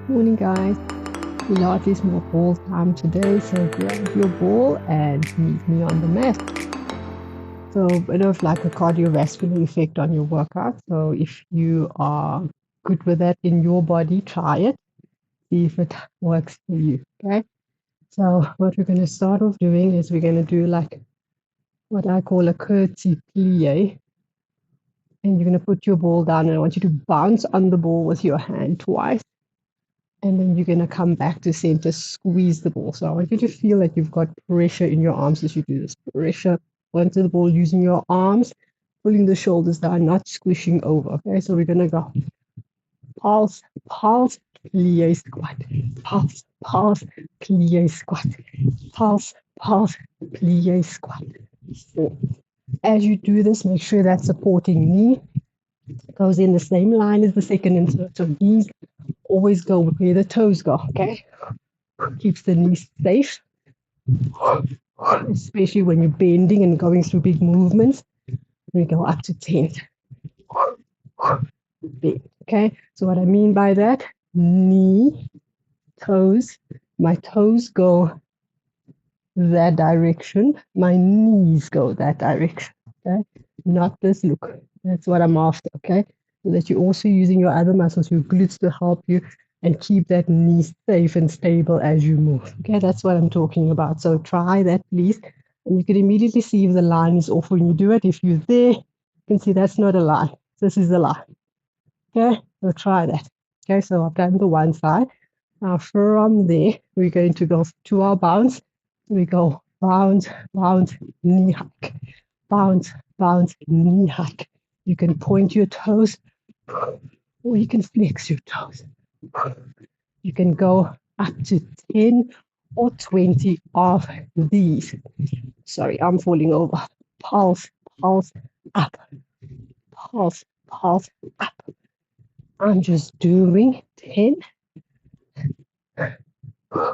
Morning, guys. Pilates more ball time today, so grab your ball and meet me on the mat. So a bit of like a cardiovascular effect on your workout. So if you are good with that in your body, try it. See if it works for you. Okay. So what we're going to start off doing is we're going to do like what I call a curtsy plie. And you're going to put your ball down, and I want you to bounce on the ball with your hand twice. And then you're going to come back to center, squeeze the ball. So I want you to feel like you've got pressure in your arms as you do this. Pressure onto the ball using your arms, pulling the shoulders down, not squishing over. Okay, so we're going to go pulse, pulse, plie, squat, pulse, pulse, plie, squat, pulse, pulse, plie, squat. So as you do this, make sure that supporting knee goes in the same line as the second and third. So knees always go where the toes go, okay? Keeps the knees safe, especially when you're bending and going through big movements. We go up to 10. Okay, so what I mean by that, knee, toes, my toes go that direction, my knees go that direction, okay? Not this look. That's what I'm after, okay? So that you're also using your other muscles, your glutes, to help you and keep that knee safe and stable as you move. Okay, that's what I'm talking about. So try that, please. And you can immediately see if the line is off when you do it. If you're there, you can see that's not a line. This is a line. Okay, so try that. Okay, so I've done the one side. Now from there, we're going to go to our bounce. We go bounce, bounce, knee hike. Bounce, bounce, knee hike. You can point your toes or you can flex your toes. You can go up to 10 or 20 of these. Sorry, I'm falling over. Pulse, pulse, up. Pulse, pulse, up. I'm just doing 10.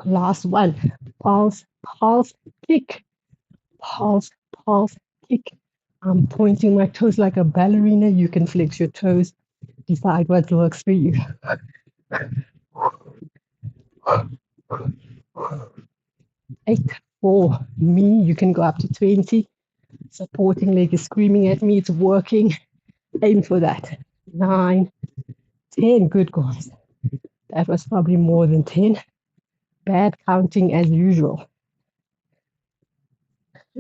Last one. Pulse, pulse, kick. Pulse, pulse, kick. I'm pointing my toes like a ballerina. You can flex your toes. Decide what works for you. 8 for me. You can go up to 20. Supporting leg is screaming at me. It's working. Aim for that. 9, 10. Good, guys. That was probably more than 10. Bad counting as usual.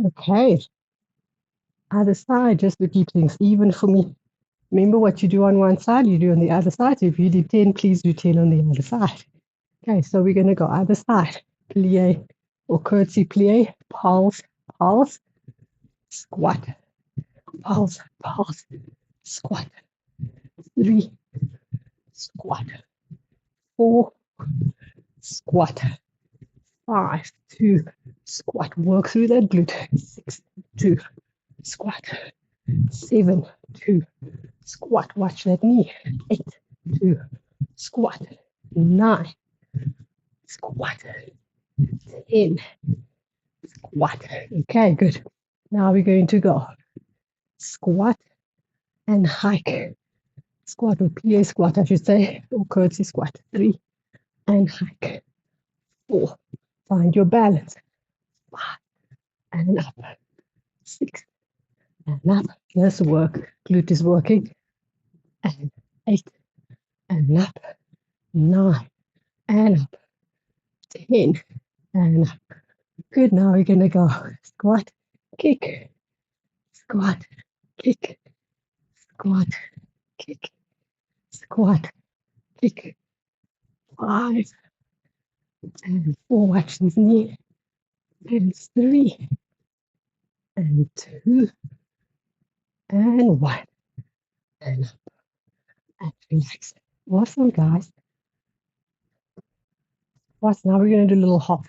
Okay. Other side, just to keep things even for me. Remember what you do on one side, you do on the other side. So if you did 10, please do 10 on the other side. Okay, so we're going to go other side. Plie or curtsy plie. Pulse, pulse, squat. Pulse, pulse, squat. 3, squat. 4, squat. 5, 2, squat. Work through that glute. 6, 2, squat. 7, 2, squat. Watch that knee. 8, 2, squat. 9, squat. 10, squat. Okay, good. Now we're going to go squat and hike. Squat or plie squat, I should say, or curtsy squat. 3 and hike. 4, find your balance. 5 and up. 6 and up. Let's work. Glute is working. And 8 and up. 9 and up. 10 and up. Good. Now we're going to go squat, kick, squat, kick, squat, kick, squat, kick. 5 and 4. Watch this knee. And 3 and 2 and 1 and up and relax. Awesome, guys. Plus, now we're going to do a little hop.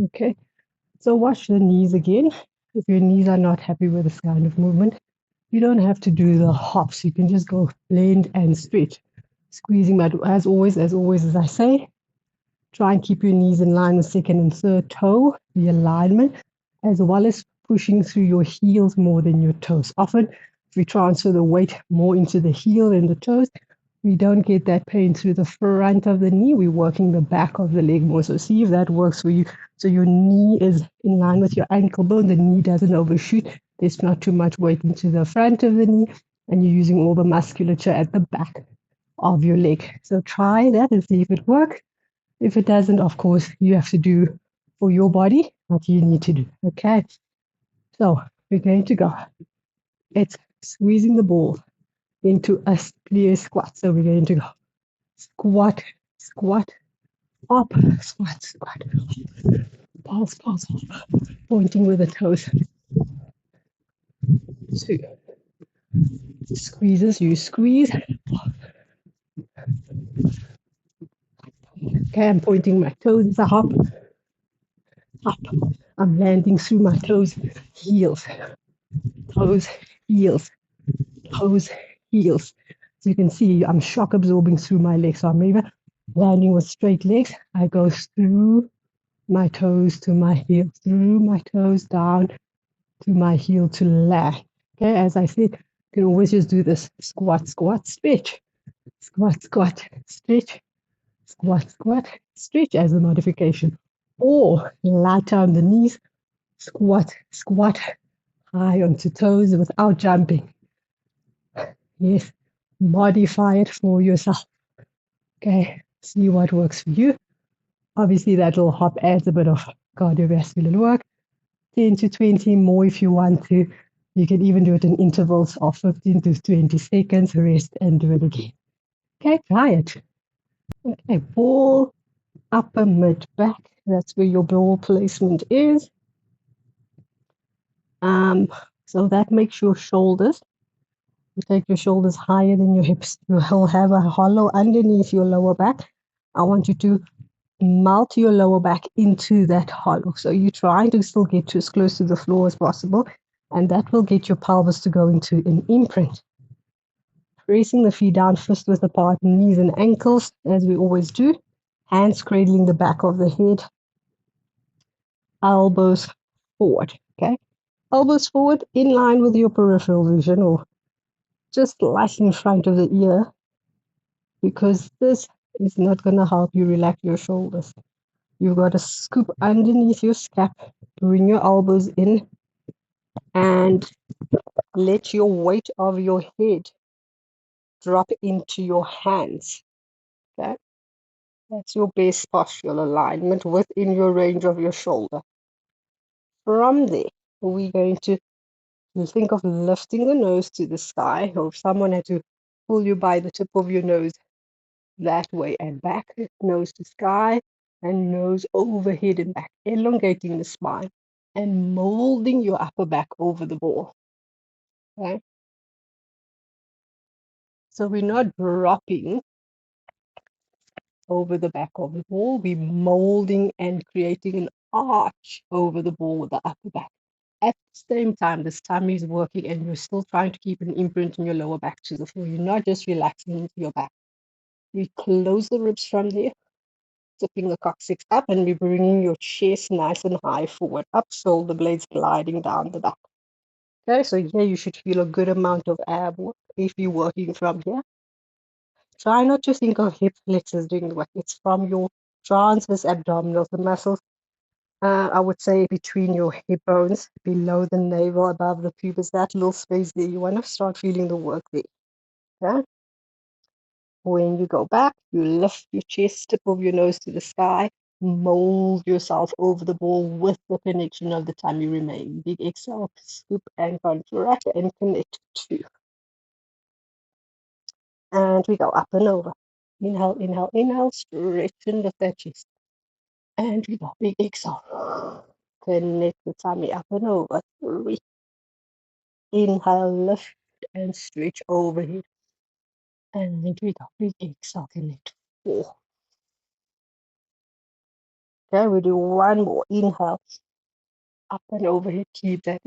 Okay, so watch the knees again. If your knees are not happy with this kind of movement, you don't have to do the hops. You can just go blend and stretch, squeezing. But as always, as I say, try and keep your knees in line with second and third toe, the alignment, as well as pushing through your heels more than your toes. Often, if we transfer the weight more into the heel than the toes, We don't get that pain through the front of the knee. We're working the back of the leg more. So see if that works for you. So your knee is in line with your ankle bone. The knee doesn't overshoot. There's not too much weight into the front of the knee. And you're using all the musculature at the back of your leg. So try that and see if it works. If it doesn't, of course, you have to do for your body what you need to do. Okay. So we're going to go. It's squeezing the ball into a split squat. So we're going to go squat, squat, up, squat, squat, pulse, pulse, pointing with the toes. 2 squeezes, you squeeze. Okay, I'm pointing my toes. It's a hop, up. I'm landing through my toes, heels, toes, heels, toes, heels. So you can see I'm shock absorbing through my legs. So I'm maybe landing with straight legs. I go through my toes to my heel, through my toes down to my heel to land. Okay, as I said, you can always just do this squat, squat, stretch, squat, squat, stretch, squat, squat, stretch as a modification. Or lighter on the knees, squat, squat, high onto toes without jumping. Yes, modify it for yourself. Okay, see what works for you. Obviously, that little hop adds a bit of cardiovascular work. 10 to 20 more if you want to. You can even do it in intervals of 15 to 20 seconds, rest and do it again. Okay, try it. Okay, ball, upper mid back. That's where your ball placement is. So that makes your shoulders. You take your shoulders higher than your hips. You'll have a hollow underneath your lower back. I want you to melt your lower back into that hollow. So you're trying to still get to as close to the floor as possible, and that will get your pelvis to go into an imprint. Pressing the feet down, fist width apart, knees and ankles, as we always do. Hands cradling the back of the head. Elbows forward, okay? Elbows forward in line with your peripheral vision or just slightly in front of the ear, because this is not going to help you relax your shoulders. You've got to scoop underneath your scap, bring your elbows in, and let your weight of your head drop into your hands. Okay? That's your base postural alignment within your range of your shoulder. From there, we're going to think of lifting the nose to the sky, or if someone had to pull you by the tip of your nose that way and back, nose to sky, and nose overhead and back, elongating the spine and molding your upper back over the ball. Okay? So we're not dropping over the back of the ball, we're molding and creating an arch over the ball with the upper back. At the same time, this tummy is working and you're still trying to keep an imprint in your lower back to the floor. You're not just relaxing into your back. We close the ribs from there, tipping the coccyx up, and we're bringing your chest nice and high forward, up, shoulder blades gliding down the back. Okay, so here you should feel a good amount of ab work if you're working from here. Try not to think of hip flexors doing the work. It's from your transverse abdominals, the muscles, I would say between your hip bones, below the navel, above the pubis, that little space there. You want to start feeling the work there. Okay? When you go back, you lift your chest, tip of your nose to the sky, mold yourself over the ball with the connection of the tummy remaining. Big exhale, scoop and contract and connect to. And we go up and over. Inhale, inhale, inhale, stretch and lift that chest. And we go, big exhale. Connect the tummy up and over. 3. Inhale, lift and stretch overhead. And we go, big exhale, connect. 4. Okay, we do one more. Inhale, up and overhead. Keep that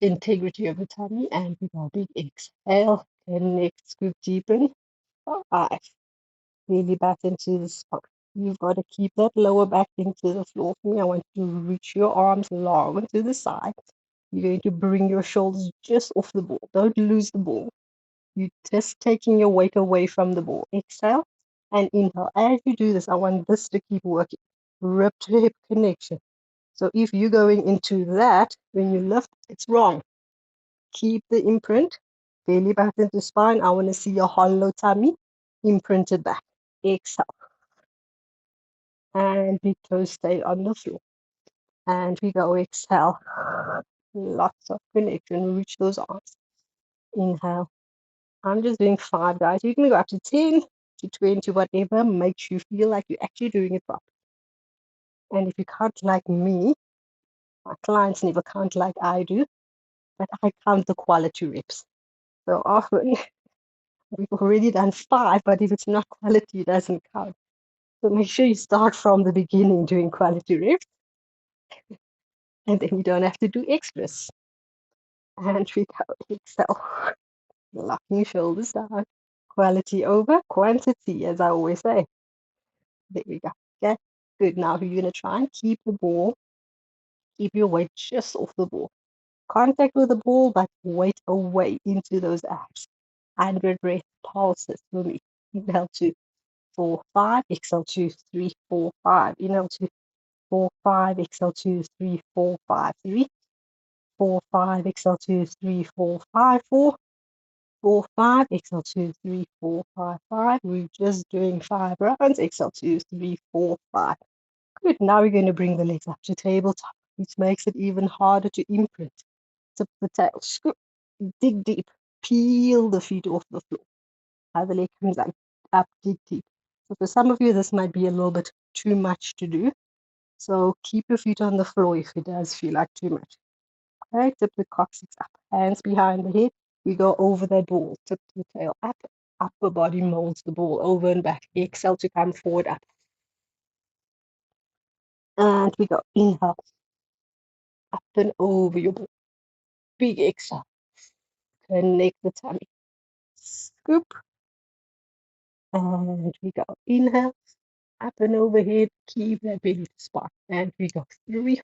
integrity of the tummy. And we go, big exhale, connect, scoop, deepen. 5. Really back into the spine. You've got to keep that lower back into the floor for me. I want you to reach your arms long to the side. You're going to bring your shoulders just off the ball. Don't lose the ball. You just taking your weight away from the ball. Exhale and inhale. As you do this, I want this to keep working. Rib to hip connection. So if you're going into that, when you lift, it's wrong. Keep the imprint. Belly button to spine. I want to see your hollow tummy imprinted back. Exhale. And big toes stay on the floor. And we go exhale. Lots of connection. Reach those arms. Inhale. I'm just doing 5, guys. You can go up to 10 to 20, whatever makes you feel like you're actually doing it properly. And if you can't like me, my clients never count like I do, but I count the quality reps. So often we've already done 5, but if it's not quality, it doesn't count. So make sure you start from the beginning doing quality reps, and then you don't have to do extras. And we go exhale, locking shoulders down. Quality over quantity, as I always say. There we go. Okay, good. Now you're going to try and keep your weight just off the ball. Contact with the ball, but weight away into those abs. 100 breath pulses for me. Inhale 2, 4, 5. Exhale 2, 3, 4, 5. Inhale 2, 4, 5. Exhale 2, 3, 4, 5. 3, 4, 5. Exhale 2, 3, 4, 5. 4, 4, 5. Exhale 2, 3, 4, 5, 5. We're just doing 5 rounds. Exhale 2, 3, 4, 5. Good. Now we're going to bring the legs up to tabletop, which makes it even harder to imprint. Tip the tail, scoop, dig deep, peel the feet off the floor. Other leg comes up, dig deep. So for some of you, this might be a little bit too much to do. So keep your feet on the floor if it does feel like too much. Okay, tip the coccyx up, hands behind the head. We go over that ball, tip the tail up, upper body molds the ball over and back. Exhale to come forward up. And we go inhale, up and over your ball. Big exhale, connect the tummy. Scoop, and we go inhale, up and overhead, keep that belly to spine. And we go 3,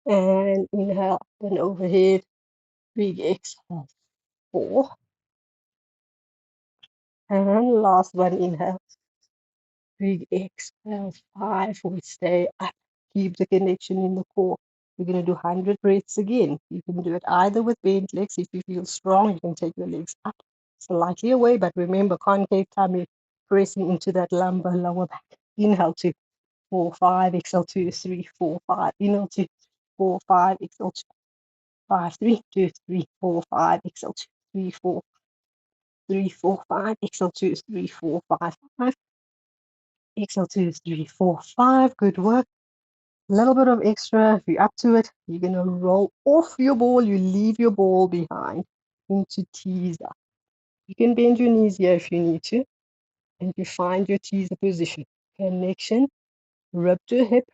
and inhale, up and overhead, big exhale, 4, and last one, inhale, big exhale, 5. We stay up, keep the connection in the core. We're going to do 100 breaths again. You can do it either with bent legs. If you feel strong, you can take your legs up slightly away, but remember, concave tummy pressing into that lumbar lower back. Inhale 2, 4, 5. Exhale 2, 3, 4, 5. Inhale 2, 4, 5. Exhale 2, 5, 3, 2, 3, 4, 5. Exhale 2, 3, 4, 3, 4, 5. Exhale 2, 3, 4, 5, 5. Exhale 2, 3, 4, 5. Good work. A little bit of extra. If you're up to it, you're going to roll off your ball. You leave your ball behind into teaser. You can bend your knees here if you need to. And you find your teaser position. Connection, rib to hip,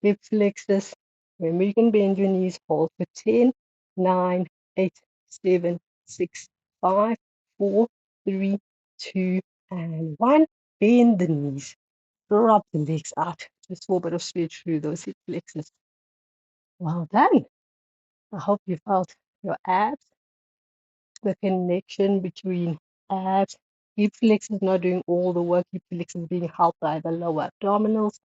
hip flexors. Remember, you can bend your knees. Hold for 10, 9, 8, 7, 6, 5, 4, 3, 2, and 1. Bend the knees. Drop the legs out. Just for a bit of stretch through those hip flexors. Well done. I hope you felt your abs, the connection between abs. Hip flexors not doing all the work. Hip flexors being helped by the lower abdominals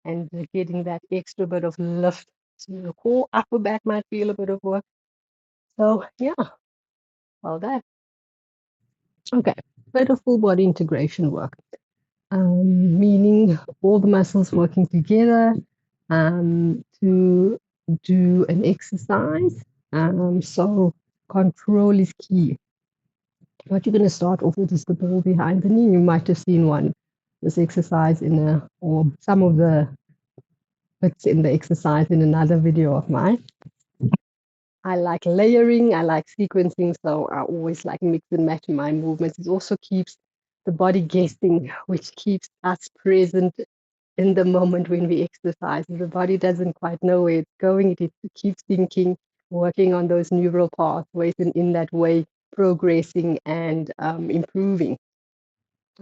and getting that extra bit of lift to the core. Upper back might feel a bit of work. So yeah, well done. Okay, bit of full body integration work. Meaning all the muscles working together to do an exercise. So control is key. What you're going to start off with is the ball behind the knee. You might have seen this exercise or some of the bits in the exercise in another video of mine. I like layering, I like sequencing, so I always like mix and match my movements. It also keeps the body guessing, which keeps us present in the moment when we exercise. If the body doesn't quite know where it's going, it keeps thinking, working on those neural pathways, and in that way, progressing and improving.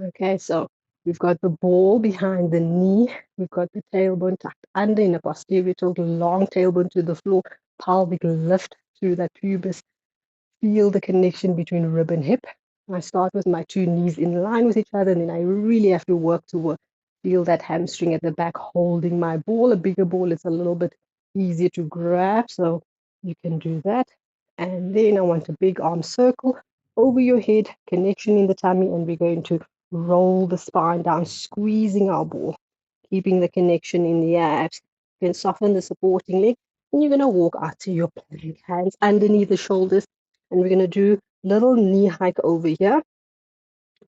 Okay, so we've got the ball behind the knee. We've got the tailbone tucked under in a posterior tilt, long tailbone to the floor, pelvic lift through that pubis, feel the connection between rib and hip. I start with my two knees in line with each other, and then I really have to work to feel that hamstring at the back holding my ball. A bigger ball is a little bit easier to grab, so you can do that. And then I want a big arm circle over your head, connection in the tummy, and we're going to roll the spine down, squeezing our ball, keeping the connection in the abs. You can soften the supporting leg, and you're going to walk out to your plank, hands underneath the shoulders, and we're going to do little knee hike over here.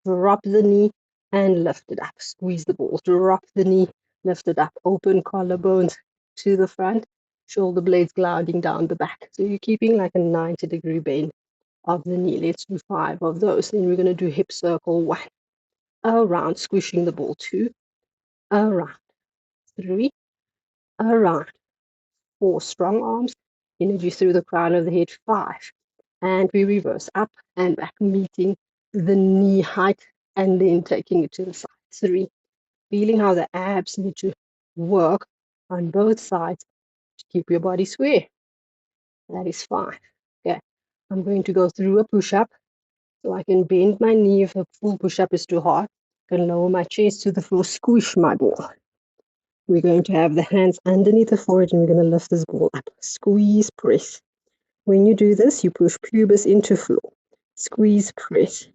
Drop the knee and lift it up. Squeeze the ball. Drop the knee, lift it up. Open collarbones to the front, shoulder blades gliding down the back. So you're keeping like a 90-degree bend of the knee. Let's do 5 of those. Then we're going to do hip circle 1. Around, squishing the ball 2. Around 3. Around 4. Strong arms. Energy through the crown of the head 5. And we reverse up and back, meeting the knee height and then taking it to the side. 3. Feeling how the abs need to work on both sides to keep your body square. That is 5. Okay. I'm going to go through a push-up so I can bend my knee if a full push-up is too hard. I can lower my chest to the floor, squish my ball. We're going to have the hands underneath the forehead and we're going to lift this ball up. Squeeze, press. When you do this, you push pubis into floor. Squeeze, press.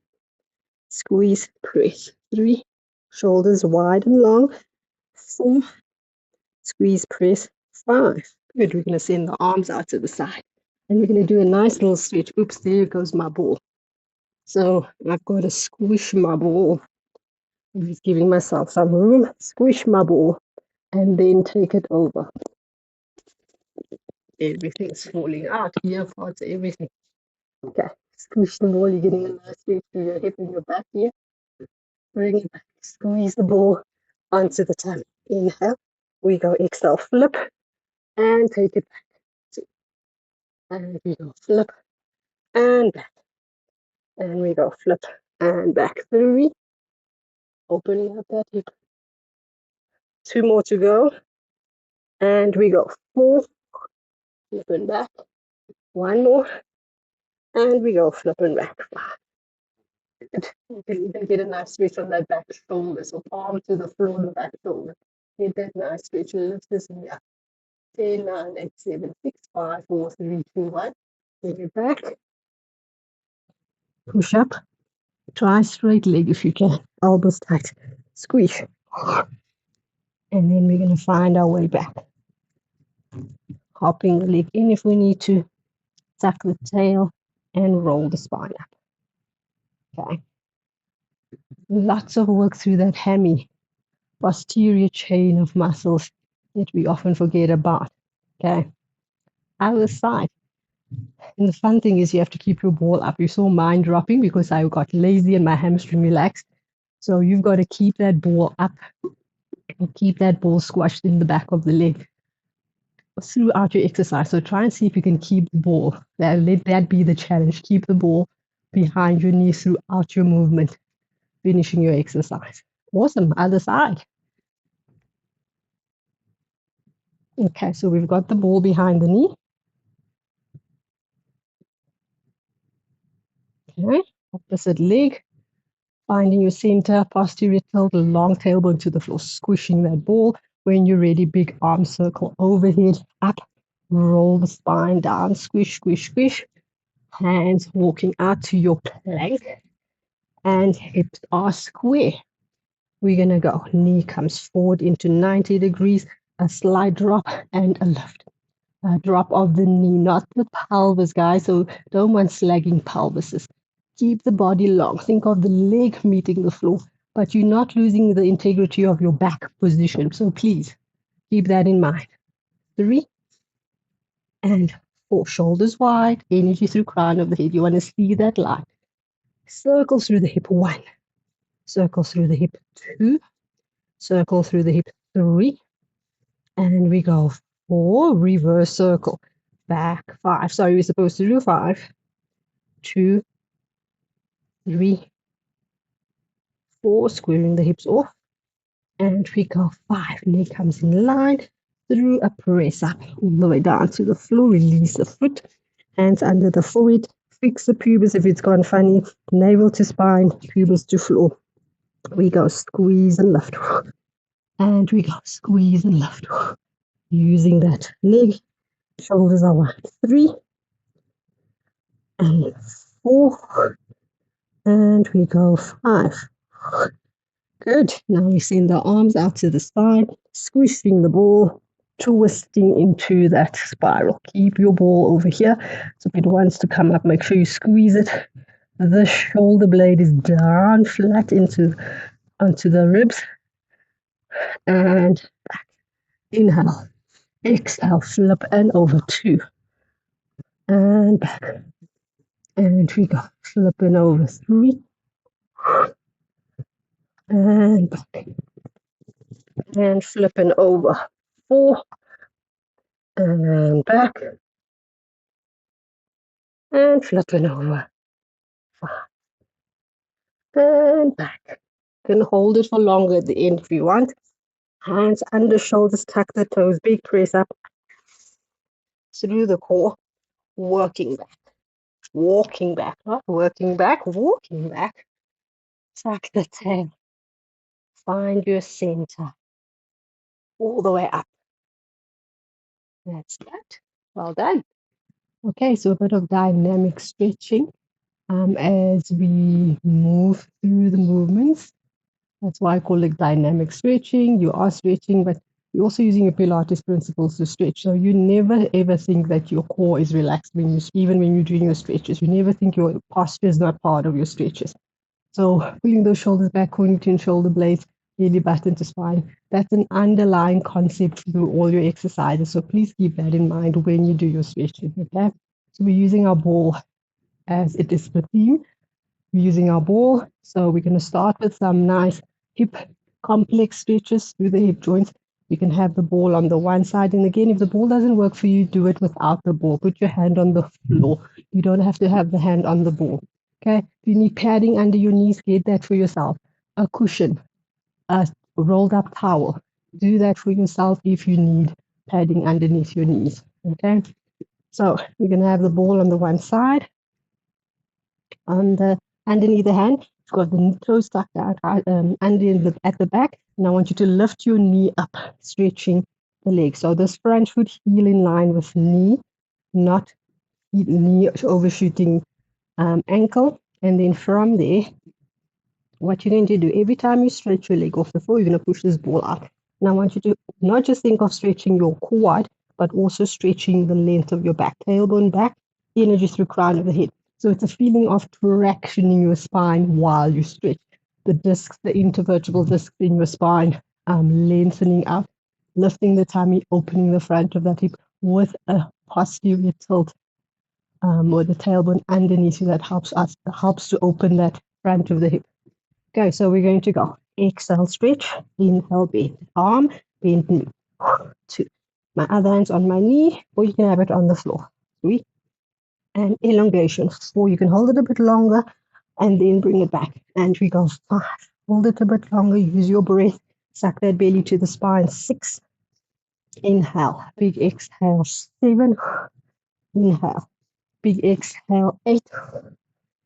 Squeeze, press. 3. Shoulders wide and long. 4. Squeeze, press. 5. Good. We're going to send the arms out to the side. And we're going to do a nice little stretch. Oops, there goes my ball. So I've got to squish my ball. I'm just giving myself some room. Squish my ball. And then take it over. Everything's falling out. Here, parts, everything. Okay. Squish the ball. You're getting a nice stretch through your hip and your back here. Bring it back. Squeeze the ball onto the tummy. Inhale. We go exhale, flip, and take it back. 2. And we go flip, and back. And we go flip, and back. 3. Opening up that hip. 2 more to go. And we go 4. Flip and back. 1 more. And we go flip and back. 5. You can even get a nice stretch on that back shoulder. So palm to the floor on the back shoulder. Get that nice stretch. Lift this knee up. 10, 9, 8, 7, 6, 5, 4, 3, 2, 1. Take it back. Push up. Try straight leg if you can. Elbows tight. Squish. And then we're going to find our way back. Hopping the leg in if we need to. Tuck the tail and roll the spine up. Okay. Lots of work through that hammy posterior chain of muscles that we often forget about. Okay. Other side. And the fun thing is you have to keep your ball up. You saw mine dropping because I got lazy and my hamstring relaxed. So you've got to keep that ball up and keep that ball squashed in the back of the leg throughout your exercise. So try and see if you can keep the ball. Let that be the challenge. Keep the ball behind your knee throughout your movement, finishing your exercise. Awesome. Other side. Okay, so we've got the ball behind the knee. Okay, opposite leg. Finding your center, posterior tilt, long tailbone to the floor, squishing that ball. When you're ready, big arm circle overhead, up, roll the spine down, squish, squish, squish. Hands walking out to your plank and hips are square. We're going to go. Knee comes forward into 90 degrees, a slight drop and a lift. A drop of the knee, not the pelvis, guys. So don't want slagging pelvises. Keep the body long. Think of the leg meeting the floor, but you're not losing the integrity of your back position. So please keep that in mind. 3 and 4. Shoulders wide, energy through crown of the head. You want to see that line. Circle through the hip 1. Circle through the hip 2. Circle through the hip 3. And we go 4. Reverse circle. Back 5. Sorry, we're supposed to do 5. 2, 3, 4, squaring the hips off, and we go 5. Leg comes in line through a press up all the way down to the floor. Release the foot, hands under the forehead, fix the pubis if it's gone funny. Navel to spine, pubis to floor. We go squeeze and lift. And we go squeeze and lift. Using that leg. Shoulders are wide. 3 and 4. And we go 5. Good. Now we send the arms out to the side, squishing the ball, twisting into that spiral. Keep your ball over here. So if it wants to come up, make sure you squeeze it. The shoulder blade is down flat onto the ribs. And back. Inhale. Exhale. Flip and over. 2. And back. And we go. Flip and over. 3. And back. And flip and over. 4. And back. And flip and over. 5. And back. You can hold it for longer at the end if you want. Hands under shoulders, tuck the toes, big press up through the core, working back, walking back, not working back, walking back. Tuck the tail, find your center, all the way up. That's that. Well done. Okay, so a bit of dynamic stretching as we move through the movements. That's why I call it dynamic stretching. You are stretching, but you're also using your Pilates principles to stretch. So you never ever think that your core is relaxed even when you're doing your stretches. You never think your posture is not part of your stretches. So pulling those shoulders back, going between shoulder blades, belly button to spine. That's an underlying concept through all your exercises. So please keep that in mind when you do your stretching. Okay. So we're using our ball as it is the theme. We're using our ball. So we're going to start with some nice hip complex stretches through the hip joints. You can have the ball on the one side. And again, if the ball doesn't work for you, do it without the ball. Put your hand on the floor. You don't have to have the hand on the ball. Okay. If you need padding under your knees, get that for yourself. A cushion, a rolled up towel. Do that for yourself if you need padding underneath your knees. Okay. So we're going to have the ball on the one side. On the underneath the hand, you've got the toes tucked out at the back. And I want you to lift your knee up, stretching the leg. So this front foot heel in line with knee, not knee overshooting ankle. And then from there, what you're going to do, every time you stretch your leg off the floor, you're going to push this ball up. And I want you to not just think of stretching your quad, but also stretching the length of your back, tailbone back, energy through crown of the head. So it's a feeling of tractioning your spine while you stretch. The discs, the intervertebral discs in your spine, lengthening out, lifting the tummy, opening the front of that hip with a posterior tilt or the tailbone underneath you. That helps to open that front of the hip. Okay, so we're going to go. Exhale, stretch. Inhale, bend arm, bend knee. 2. My other hand's on my knee, or you can have it on the floor. 3. And elongation. 4. You can hold it a bit longer and then bring it back. And we go 5. Hold it a bit longer. Use your breath. Suck that belly to the spine. 6. Inhale. Big exhale. 7. Inhale. Big exhale. 8.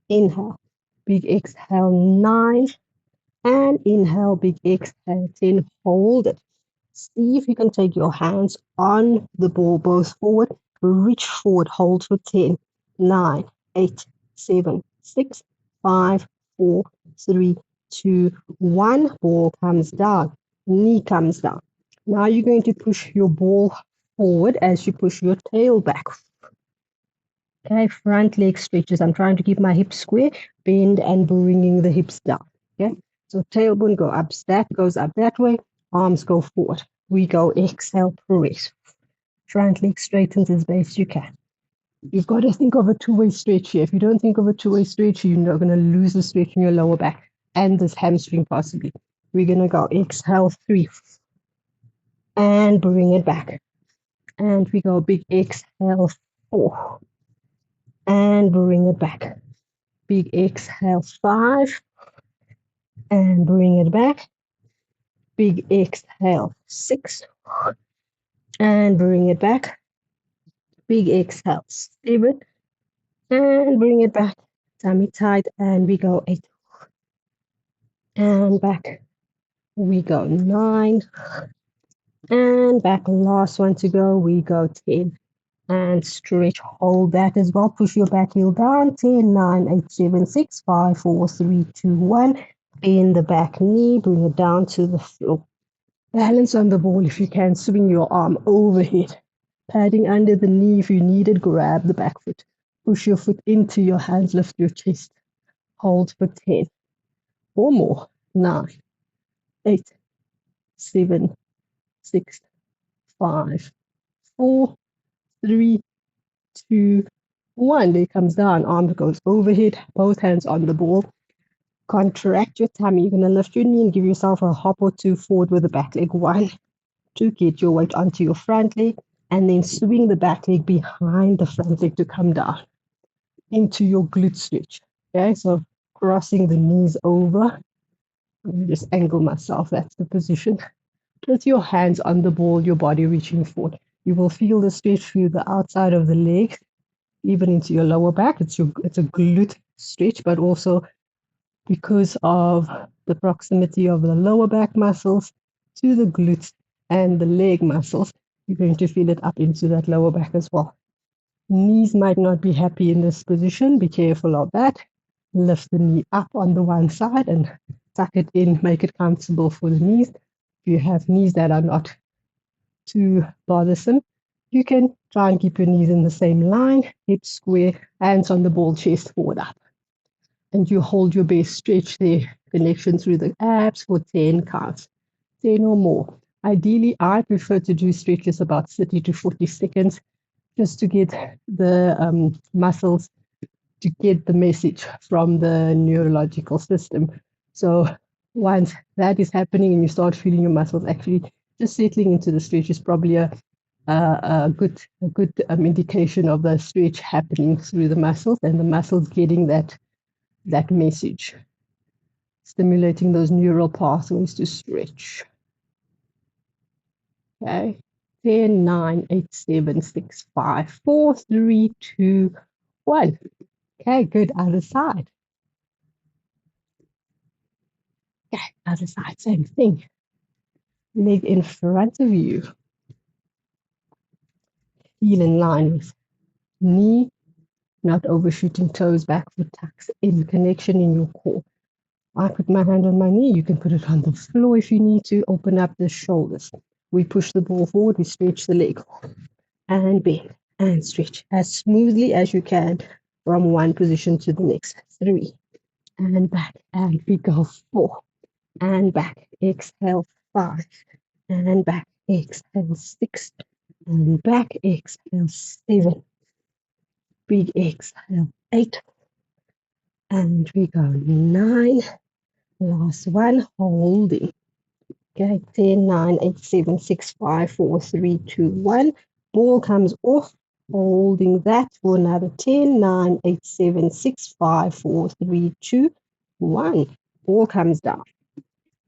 Inhale. Big exhale. 9. And inhale. Big exhale. 10. Hold it. See if you can take your hands on the ball, both forward. Reach forward. Hold for 10. 9, 8, 7, 6, 5, 4, 3, 2, 1. Ball comes down. Knee comes down. Now you're going to push your ball forward as you push your tail back. Okay, front leg stretches. I'm trying to keep my hips square, bend and bringing the hips down. Okay, so tailbone go up, that goes up that way. Arms go forward. We go exhale, press. Front leg straightens as best you can. You've got to think of a two-way stretch here. If you don't think of a two-way stretch, you're not going to lose the stretch in your lower back and this hamstring possibly. We're going to go exhale 3 and bring it back. And we go big exhale 4 and bring it back. Big exhale 5 and bring it back. Big exhale 6 and bring it back. Big exhale 7 And bring it back. Tummy tight, and we go 8. And back. We go 9. And back. Last one to go. We go 10. And stretch. Hold that as well. Push your back heel down. 10, 9, 8, 7, 6, 5, 4, 3, 2, 1. Bend the back knee. Bring it down to the floor. Balance on the ball if you can. Swing your arm overhead. Padding under the knee if you need it. Grab the back foot. Push your foot into your hands. Lift your chest. Hold for 10 or more. 9, 8, 7, 6, 5, 4, 3, 2, 1. Leg comes down. Arm goes overhead. Both hands on the ball. Contract your tummy. You're going to lift your knee and give yourself a hop or two forward with the back leg. 1, 2. Get your weight onto your front leg. And then swing the back leg behind the front leg to come down into your glute stretch. Okay, so crossing the knees over. Let me just angle myself. That's the position. With your hands on the ball, your body reaching forward. You will feel the stretch through the outside of the leg, even into your lower back. It's a glute stretch, but also because of the proximity of the lower back muscles to the glutes and the leg muscles, you're going to feel it up into that lower back as well. Knees might not be happy in this position. Be careful of that. Lift the knee up on the one side and tuck it in, make it comfortable for the knees. If you have knees that are not too bothersome, you can try and keep your knees in the same line, hips square, hands on the ball, chest forward up. And you hold your base stretch there, connection through the abs for 10 counts, 10 or more. Ideally, I prefer to do stretches about 30 to 40 seconds just to get the muscles, to get the message from the neurological system. So once that is happening and you start feeling your muscles actually just settling into the stretch, is probably a good indication of the stretch happening through the muscles and the muscles getting that message, stimulating those neural pathways to stretch. Okay, 10, 9, 8, 7, 6, 5, 4, 3, 2, 1. Okay, good. Other side. Okay, other side, same thing. Leg in front of you. Heel in line with knee, not overshooting toes, back foot tucks in, connection in your core. I put my hand on my knee. You can put it on the floor if you need to. Open up the shoulders. We push the ball forward. We stretch the leg and bend and stretch as smoothly as you can from one position to the next. 3 and back, and we go 4 and back. Exhale 5 and back. Exhale 6 and back. Exhale 7. Big exhale 8 and we go 9. Last one, holding. Okay, 10, 9, 8, 7, 6, 5, 4, 3, 2, 1. Ball comes off, holding that for another 10, 9, 8, 7, 6, 5, 4, 3, 2, 1. Ball comes down.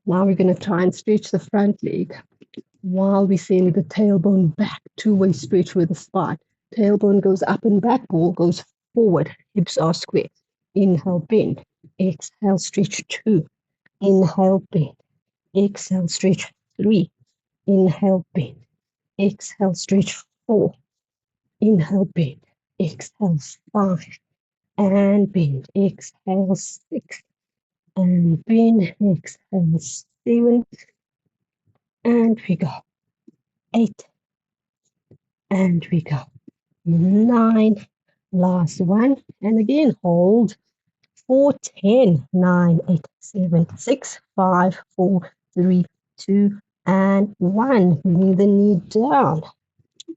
Now we're going to try and stretch the front leg while we send the tailbone back, two-way stretch with the spine. Tailbone goes up and back, ball goes forward, hips are square. Inhale, bend. Exhale, stretch 2. Inhale, bend. Exhale, stretch 3. Inhale, bend. Exhale, stretch 4. Inhale, bend. Exhale, 5. And bend. Exhale, 6. And bend. Exhale, 7. And we go 8. And we go 9. Last one. And again, hold for 10, 9, 8, 7, 6, 5, 4, 3, 2, and 1. Bring the knee down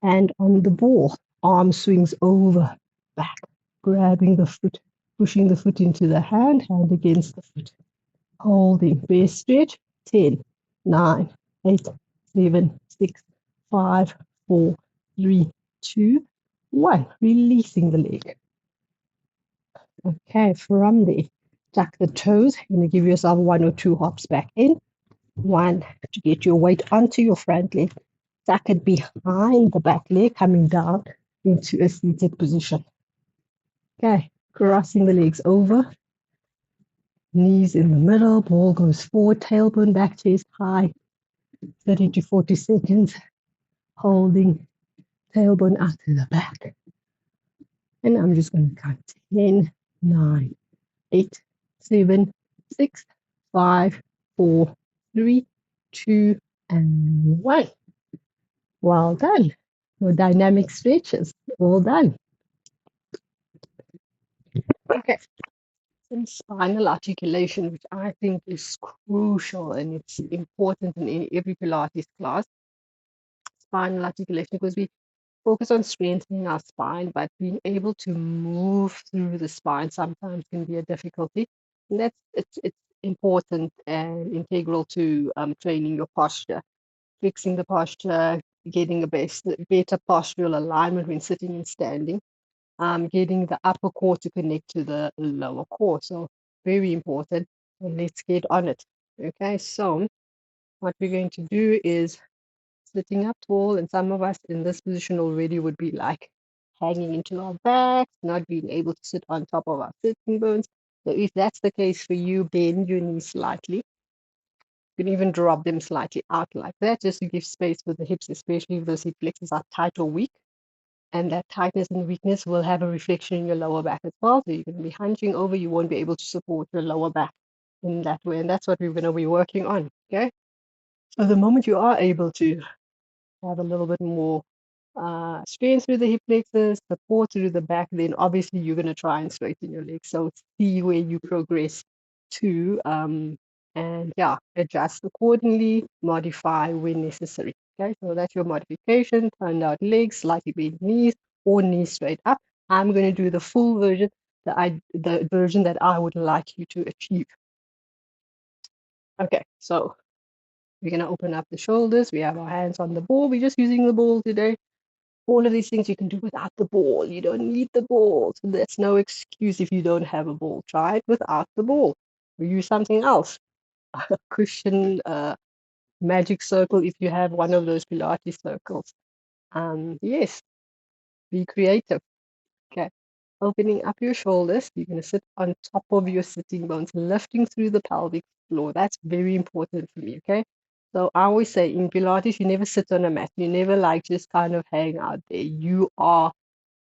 and on the ball. Arm swings over, back, grabbing the foot, pushing the foot into the hand, hand against the foot. Holding, base stretch, 10, 9, 8, 7, 6, 5, 4, 3, 2, 1. Releasing the leg. Okay, from there, tuck the toes. You're going to give yourself 1 or 2 hops back in. 1, to get your weight onto your front leg. Tuck it behind the back leg, coming down into a seated position. Okay, crossing the legs over, knees in the middle, ball goes forward, tailbone back, chest high, 30 to 40 seconds, holding tailbone out to the back. And I'm just going to count 10, 9, 8, 7, 6, 5, 4, 3, 2, and 1. Well done. Your dynamic stretches. All done. Okay. Some spinal articulation, which I think is crucial and it's important in every Pilates class. Spinal articulation, because we focus on strengthening our spine, but being able to move through the spine sometimes can be a difficulty. And it's important and integral to training your posture, fixing the posture, getting a better postural alignment when sitting and standing, getting the upper core to connect to the lower core. So very important. And let's get on it. Okay, so what we're going to do is sitting up tall, and some of us in this position already would be like hanging into our backs, not being able to sit on top of our sitting bones. So if that's the case for you, bend your knees slightly. You can even drop them slightly out like that, just to give space for the hips, especially if those hip flexors are tight or weak. And that tightness and weakness will have a reflection in your lower back as well. So you're going to be hunching over, you won't be able to support your lower back in that way. And that's what we're going to be working on. Okay. So the moment you are able to have a little bit more strength through the hip flexors, support through the back, then obviously you're going to try and straighten your legs. So see where you progress to, and yeah, adjust accordingly, modify when necessary. Okay, so that's your modification. Turned out legs, slightly bent knees, or knees straight up. I'm going to do the full version, the version that I would like you to achieve. Okay, so we're going to open up the shoulders. We have our hands on the ball. We're just using the ball today. All of these things you can do without the ball. You don't need the ball. So there's no excuse if you don't have a ball. Try it without the ball. Or use something else. A cushion, magic circle if you have one of those Pilates circles. Yes, be creative. Okay. Opening up your shoulders. You're going to sit on top of your sitting bones, lifting through the pelvic floor. That's very important for me. Okay. So I always say in Pilates, you never sit on a mat. You never like just kind of hang out there. You are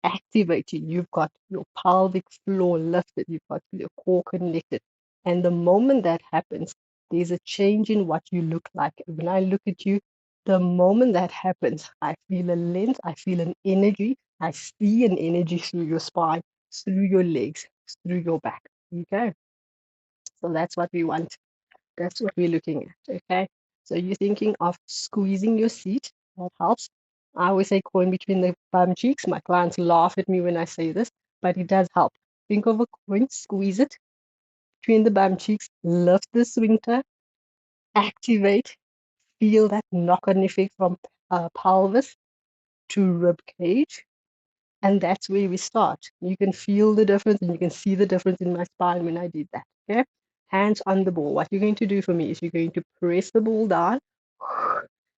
activating. You've got your pelvic floor lifted. You've got your core connected. And the moment that happens, there's a change in what you look like. When I look at you, the moment that happens, I feel a length, I feel an energy, I see an energy through your spine, through your legs, through your back. Okay. So that's what we want. That's what we're looking at. Okay. So you're thinking of squeezing your seat. That helps. I always say coin between the bum cheeks. My clients laugh at me when I say this, but it does help. Think of a coin, squeeze it between the bum cheeks, lift the sphincter, activate, feel that knock-on effect from pelvis to rib cage. And that's where we start. You can feel the difference and you can see the difference in my spine when I did that. Okay. Hands on the ball. What you're going to do for me is you're going to press the ball down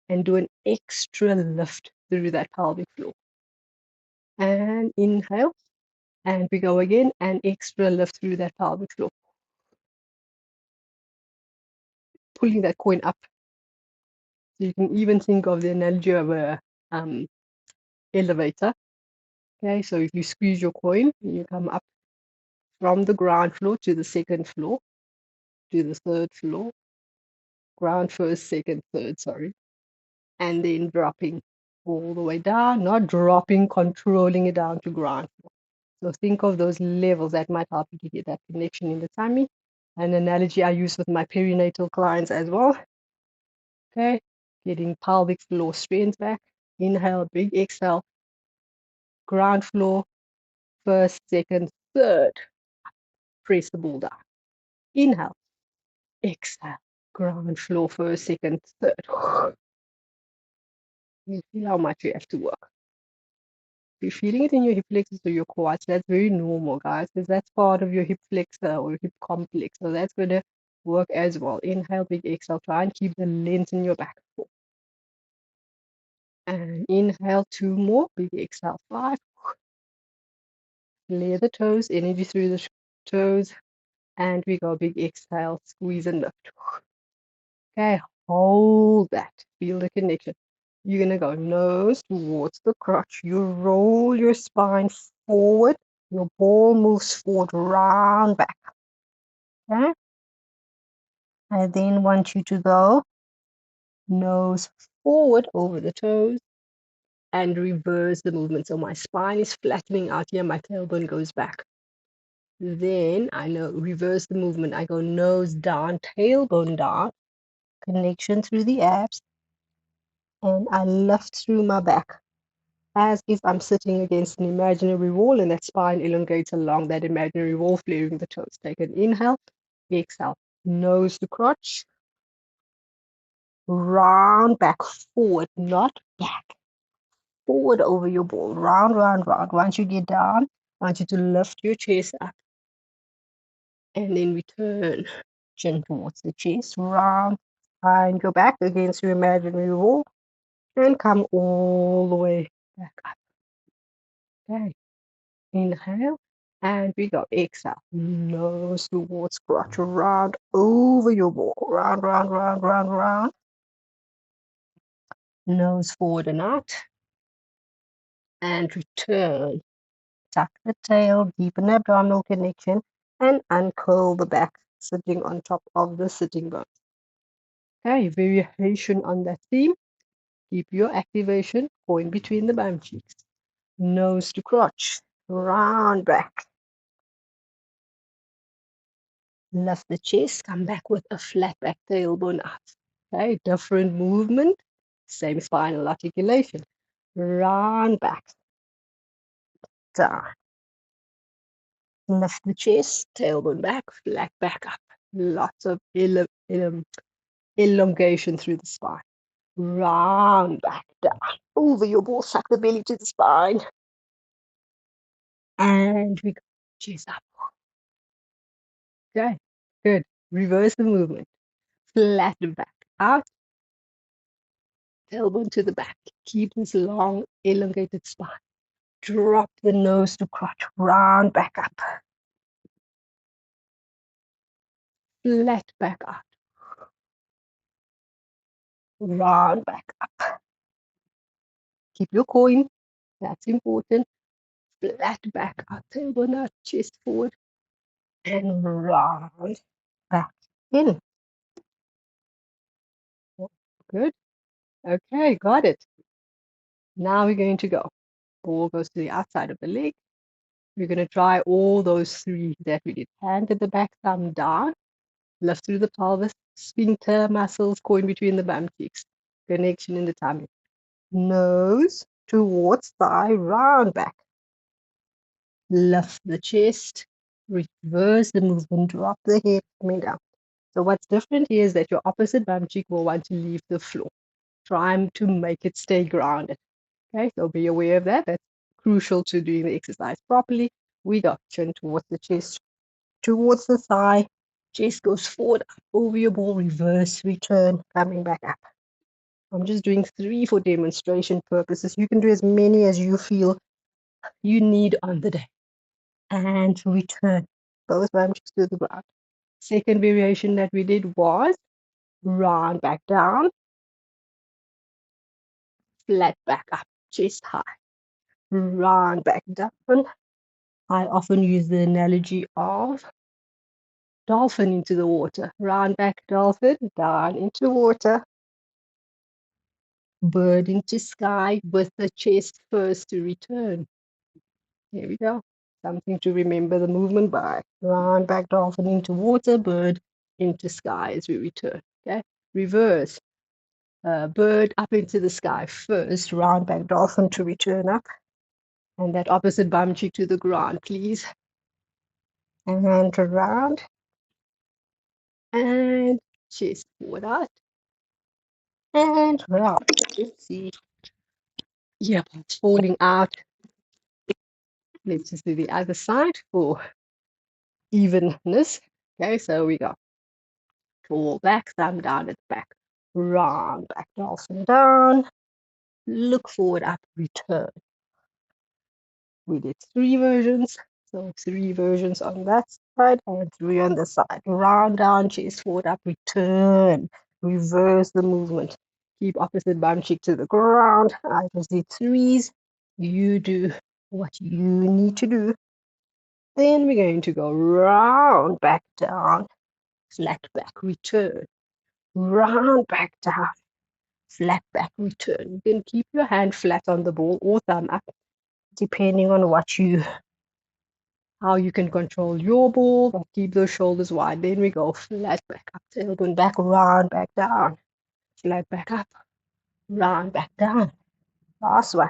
and do an extra lift through that pelvic floor. And inhale. And we go again, and extra lift through that pelvic floor. Pulling that coin up. So you can even think of the analogy of a elevator. Okay, so if you squeeze your coin, you come up from the ground floor to the second floor, to the third floor, ground first, second, third, sorry, and then dropping all the way down, not dropping, controlling it down to ground floor. So think of those levels that might help you to get that connection in the tummy. An analogy I use with my perinatal clients as well. Okay, getting pelvic floor strength back. Inhale, big exhale, ground floor, first, second, third. Press the ball down. Inhale, exhale, ground floor, first, second, third. You feel how much you have to work. If you're feeling it in your hip flexors or your quads, that's very normal, guys, because that's part of your hip flexor or hip complex. So that's going to work as well. Inhale, big exhale. Try and keep the length in your back. And inhale, two more. Big exhale, 5. Layer the toes, energy through the toes, and we go big exhale, squeeze and lift. Okay, hold that. Feel the connection. You're gonna go nose towards the crotch. You roll your spine forward. Your ball moves forward, round back. Okay. I then want you to go nose forward over the toes and reverse the movement. So my spine is flattening out here, my tailbone goes back. Then I know reverse the movement. I go nose down, tailbone down, connection through the abs, and I lift through my back as if I'm sitting against an imaginary wall, and that spine elongates along that imaginary wall, flaring the toes. Take an inhale, exhale, nose to crotch, round back, forward, not back, forward over your ball, round, round, round. Once you get down, I want you to lift your chest up and then return chin towards the chest, round, and go back against your imaginary wall and come all the way back up. Okay, inhale, and we go. Exhale, nose towards crotch, round over your ball, round, round, round, round, round. Nose forward and out, and return. Tuck the tail, deepen abdominal connection, and uncurl the back, sitting on top of the sitting bone. Okay, variation on that theme. Keep your activation going between the bum cheeks. Nose to crotch, round back. Lift the chest, come back with a flat back, tailbone up. Okay, different movement, same spinal articulation. Round back, down. Lift the chest, tailbone back, flat back up. Lots of elongation through the spine. Round back, down. Over your ball, suck the belly to the spine. And we go, chest up. Okay, good. Reverse the movement. Flatten back out, tailbone to the back. Keep this long, elongated spine. Drop the nose to crotch, round back up. Flat back out. Round back up. Keep your core in. That's important. Flat back out, tailbone out, chest forward, and round back in. Good. Okay, got it. Now we're going to go. Ball goes to the outside of the leg. We're going to try all those three that we did. Hand at the back, thumb down, lift through the pelvis, sphincter muscles, core in between the bum cheeks, connection in the tummy. Nose towards thigh, round back. Lift the chest, reverse the movement, drop the head, coming down. So what's different here is that your opposite bum cheek will want to leave the floor. Try to make it stay grounded. Okay, so be aware of that. That's crucial to doing the exercise properly. We go chin towards the chest, towards the thigh. Chest goes forward, up over your ball, reverse, return, coming back up. I'm just doing 3 for demonstration purposes. You can do as many as you feel you need on the day. And return. Both bum cheeks to the ground. Second variation that we did was round back down, flat back up, chest high. Round back down. I often use the analogy of dolphin into the water. Round back dolphin, down into water. Bird into sky with the chest first to return. Here we go. Something to remember the movement by. Round back dolphin into water, bird into sky as we return. Okay. Reverse. Bird up into the sky first, round back dolphin to return up. And that opposite bum cheek to the ground, please. And around. And chest forward out. And round. Let's see. Yep, it's falling out. Let's just do the other side for evenness. Okay, so we go. Fall back, thumb down at the back. Round back, dolphin down. Look forward, up, return. We did 3 versions. So 3 versions on that side and 3 on the side. Round down, chest forward, up, return. Reverse the movement. Keep opposite bum cheek to the ground. I just did 3s. You do what you need to do. Then we're going to go round, back down, flat back, return. Round, back down, flat back, return. You can keep your hand flat on the ball or thumb up, depending on how you can control your ball, but keep those shoulders wide. Then we go flat back up, tailbone back, round, back down, flat back up, round, back down. Last one,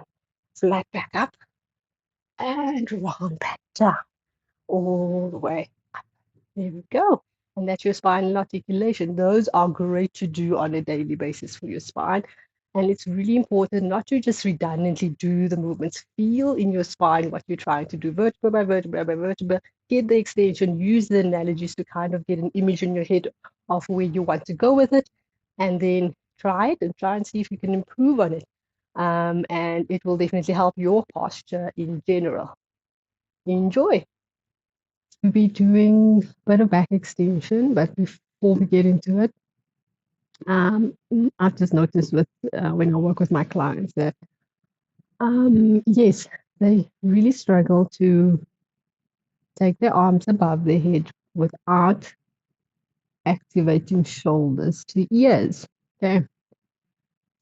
flat back up and round, back down, all the way. There we go. And that's your spinal articulation. Those are great to do on a daily basis for your spine. And it's really important not to just redundantly do the movements. Feel in your spine what you're trying to do, vertebra by vertebra by vertebra. Get the extension, use the analogies to kind of get an image in your head of where you want to go with it. And then try it and try and see if you can improve on it. And it will definitely help your posture in general. Enjoy. We'll be doing a bit of back extension, but before we get into it, I've just noticed when I work with my clients that yes, they really struggle to take their arms above their head without activating shoulders to ears. Okay,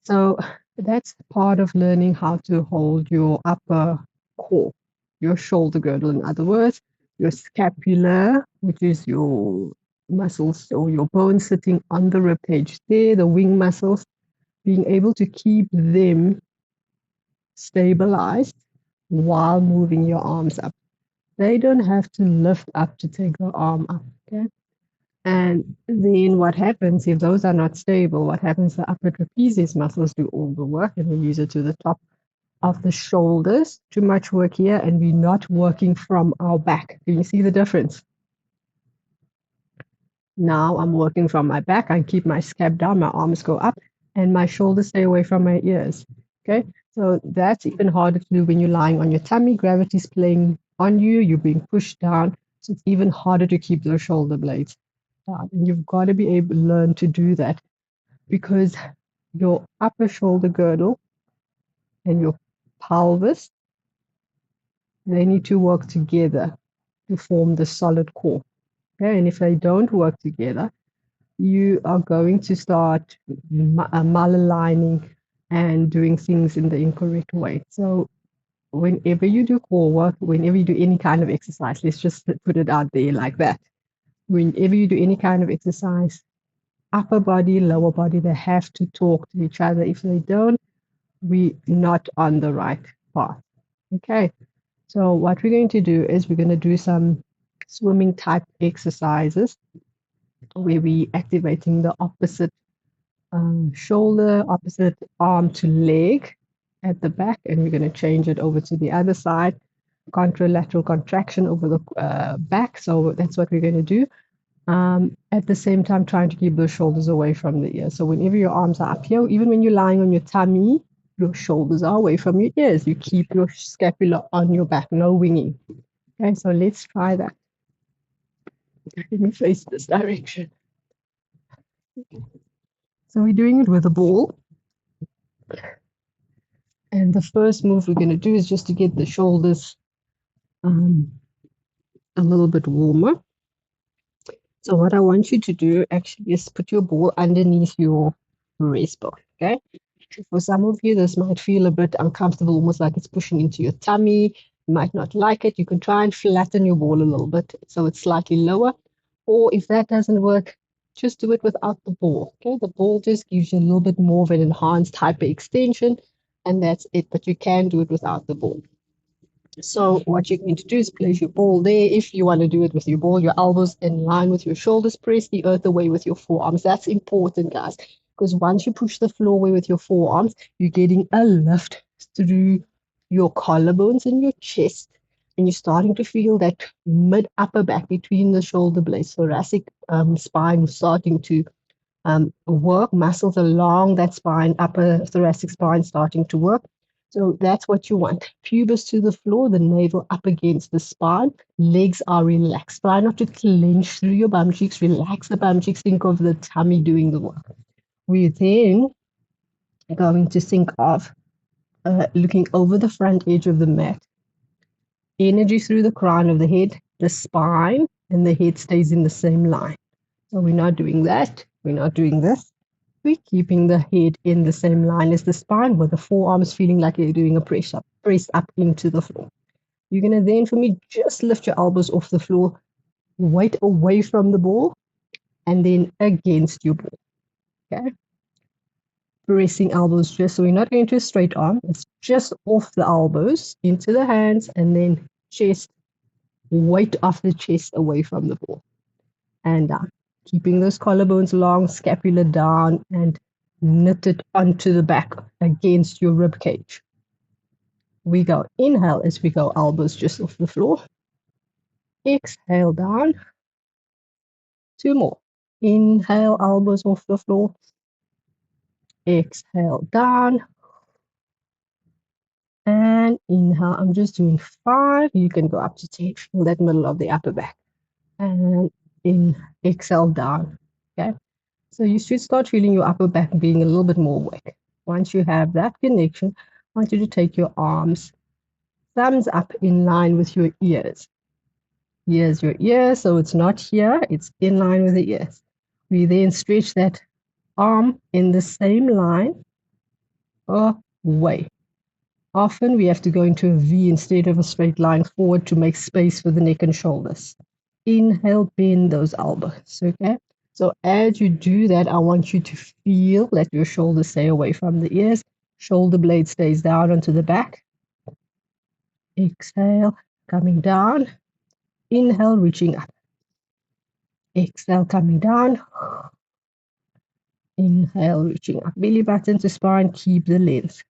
so that's part of learning how to hold your upper core, your shoulder girdle, in other words, your scapula, which is your muscles or your bones sitting on the rib cage there, the wing muscles, being able to keep them stabilized while moving your arms up. They don't have to lift up to take the arm up. Okay. And then what happens if those are not stable? What happens? The upper trapezius muscles do all the work, and we use it to the top of the shoulders. Too much work here, and we're not working from our back. Can you see the difference? Now I'm working from my back. I keep my scap down, my arms go up, and my shoulders stay away from my ears. Okay, so that's even harder to do when you're lying on your tummy. Gravity's playing on you, you're being pushed down. So it's even harder to keep those shoulder blades down. And you've got to be able to learn to do that because your upper shoulder girdle and your pelvis, they need to work together to form the solid core. Okay, and if they don't work together, you are going to start malaligning and doing things in the incorrect way. So whenever you do core work, whenever you do any kind of exercise, let's just put it out there like that. Whenever you do any kind of exercise, upper body, lower body, they have to talk to each other. If they don't, we're not on the right path. Okay, so what we're going to do is we're going to do some swimming type exercises where we activating the opposite shoulder, opposite arm to leg at the back, and we're going to change it over to the other side. Contralateral contraction over the back. So that's what we're going to do. At the same time, trying to keep those shoulders away from the ears. So whenever your arms are up here, even when you're lying on your tummy, your shoulders are away from your ears. You keep your scapula on your back, no winging. Okay, so let's try that. Let me face this direction. So we're doing it with a ball. And the first move we're going to do is just to get the shoulders a little bit warmer. So what I want you to do actually is put your ball underneath your wrist bone, okay? For some of you, this might feel a bit uncomfortable, almost like it's pushing into your tummy. You might not like it. You can try and flatten your ball a little bit so it's slightly lower. Or if that doesn't work, just do it without the ball, okay? The ball just gives you a little bit more of an enhanced hyperextension, and that's it. But you can do it without the ball. So what you're going to do is place your ball there. If you want to do it with your ball, your elbows in line with your shoulders, press the earth away with your forearms. That's important, guys, because once you push the floor away with your forearms, you're getting a lift through your collarbones and your chest, and you're starting to feel that mid-upper back between the shoulder blades, thoracic spine starting to work, muscles along that spine, upper thoracic spine starting to work. So that's what you want. Pubis to the floor, the navel up against the spine. Legs are relaxed. Try not to clench through your bum cheeks. Relax the bum cheeks. Think of the tummy doing the work. We're then going to think of looking over the front edge of the mat. Energy through the crown of the head, the spine, and the head stays in the same line. So we're not doing that. We're not doing this. We're keeping the head in the same line as the spine with the forearms feeling like you're doing a press up into the floor. You're going to then, for me, just lift your elbows off the floor, weight away from the ball, and then against your ball. Okay? Pressing elbows just so we're not going to a straight arm. It's just off the elbows into the hands and then chest, weight off the chest away from the ball. And down. Keeping those collarbones long, scapula down, and knitted onto the back against your rib cage. We go inhale as we go elbows just off the floor. Exhale down. 2 more. Inhale, elbows off the floor. Exhale down. And inhale. I'm just doing 5. You can go up to 10. Feel that middle of the upper back. And exhale down. Okay. So you should start feeling your upper back being a little bit more awake. Once you have that connection, I want you to take your arms, thumbs up in line with your ears. Here's your ear, so it's not here, it's in line with the ears. We then stretch that arm in the same line away. Often we have to go into a V instead of a straight line forward to make space for the neck and shoulders. Inhale, bend those elbows, okay? So as you do that, I want you to feel that your shoulders stay away from the ears. Shoulder blade stays down onto the back. Exhale, coming down. Inhale, reaching up. Exhale, coming down. Inhale, reaching up. Belly button to spine, keep the length.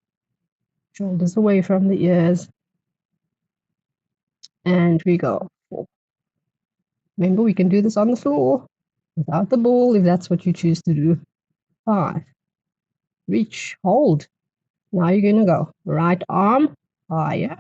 Shoulders away from the ears. And we go. 4. Remember, we can do this on the floor without the ball if that's what you choose to do. 5. Reach, hold. Now you're going to go right arm higher,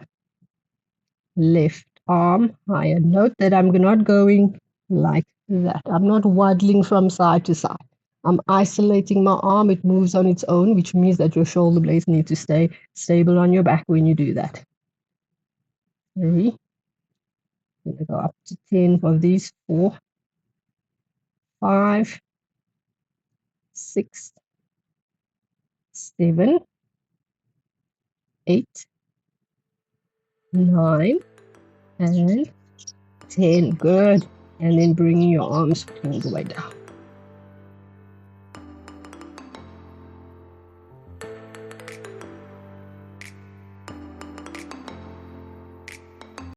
left arm higher. Note that I'm not going like that. I'm not waddling from side to side. I'm isolating my arm. It moves on its own, which means that your shoulder blades need to stay stable on your back when you do that. 3. I'm going to go up to 10 of these. 4, 5, 6, 7, 8, 9, and 10. Good. And then bringing your arms all the way down.